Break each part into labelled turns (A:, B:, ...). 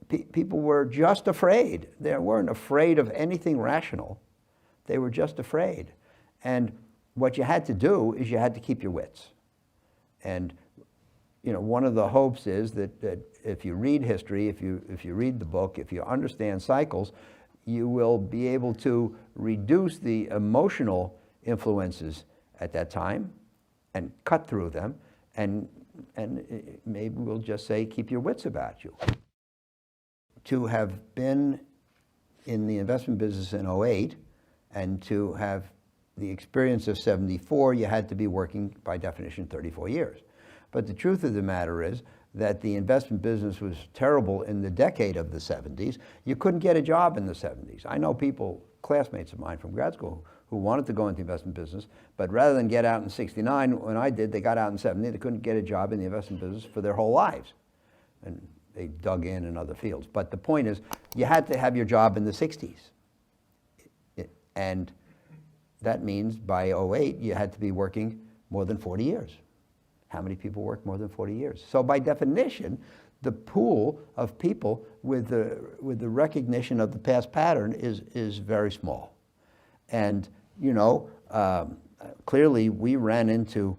A: People were just afraid. They weren't afraid of anything rational. They were just afraid. And what you had to do is you had to keep your wits. And one of the hopes is that if you read history, if you read the book, if you understand cycles, you will be able to reduce the emotional influences at that time and cut through them, and maybe we'll just say keep your wits about you. To have been in the investment business in '08 and to have the experience of '74, you had to be working by definition 34 years. But the truth of the matter is that the investment business was terrible in the decade of the '70s. You couldn't get a job in the '70s. I know people, classmates of mine from grad school, who wanted to go into the investment business, but rather than get out in '69, when I did, they got out in '70. They couldn't get a job in the investment business for their whole lives. And they dug in other fields. But the point is, you had to have your job in the '60s. And that means by '08, you had to be working more than 40 years. How many people work more than 40 years? So by definition, the pool of people with the recognition of the past pattern is very small. And clearly we ran into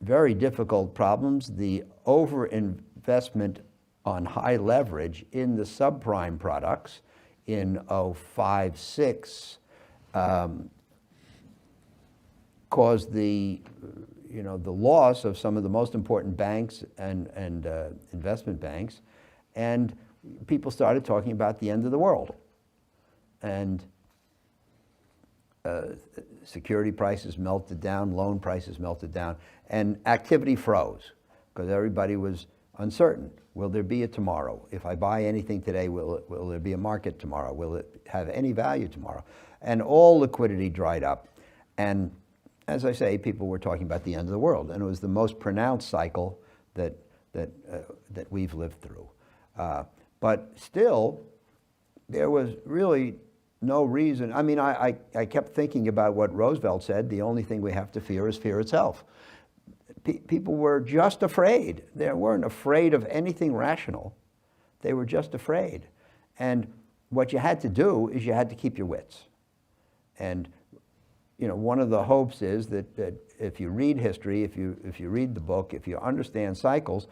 A: very difficult problems. The overinvestment on high leverage in the subprime products in '05, '06 caused the loss of some of the most important banks and investment banks, and people started talking about the end of the world. And security prices melted down, loan prices melted down, and activity froze because everybody was uncertain. Will there be a tomorrow? If I buy anything today, will there be a market tomorrow? Will it have any value tomorrow? And all liquidity dried up. And as I say, people were talking about the end of the world, and it was the most pronounced cycle that we've lived through. But still, there was really no reason. I mean, I kept thinking about what Roosevelt said: the only thing we have to fear is fear itself. People were just afraid. They weren't afraid of anything rational. They were just afraid. And what you had to do is you had to keep your wits. And one of the hopes is that if you read history, if you read the book, if you understand cycles,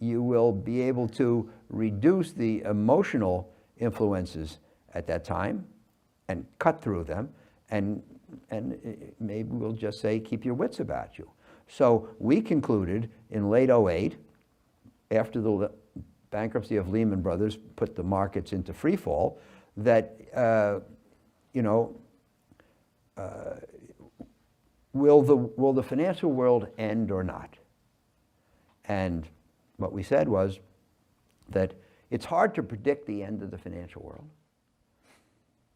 A: you will be able to reduce the emotional influences at that time and cut through them, and maybe we'll just say keep your wits about you. So we concluded in late '08, after the bankruptcy of Lehman Brothers put the markets into free fall, that will the financial world end or not? And what we said was that it's hard to predict the end of the financial world.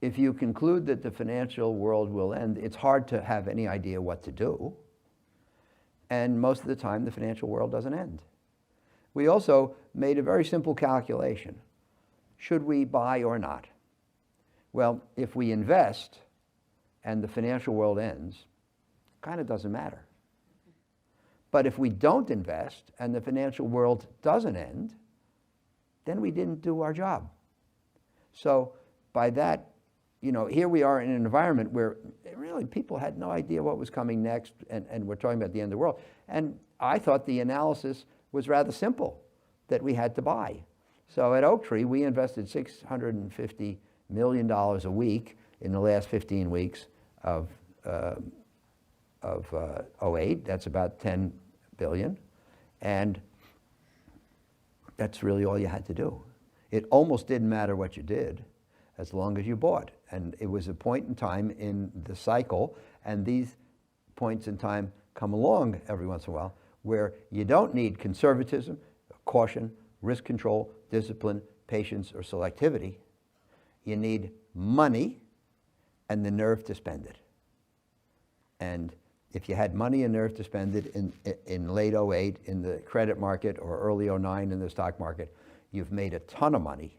A: If you conclude that the financial world will end, it's hard to have any idea what to do. And most of the time, the financial world doesn't end. We also made a very simple calculation. Should we buy or not? Well, if we invest and the financial world ends, kind of doesn't matter. But if we don't invest and the financial world doesn't end, then we didn't do our job. So by that, here we are in an environment where really people had no idea what was coming next, and we're talking about the end of the world. And I thought the analysis was rather simple, that we had to buy. So at Oaktree, we invested $650 million a week in the last 15 weeks of '08. That's about $10 billion. And that's really all you had to do. It almost didn't matter what you did as long as you bought. And it was a point in time in the cycle, and these points in time come along every once in a while, where you don't need conservatism, caution, risk control, discipline, patience, or selectivity. You need money and the nerve to spend it. And if you had money and nerve to spend it in late '08 in the credit market or early '09 in the stock market, you've made a ton of money.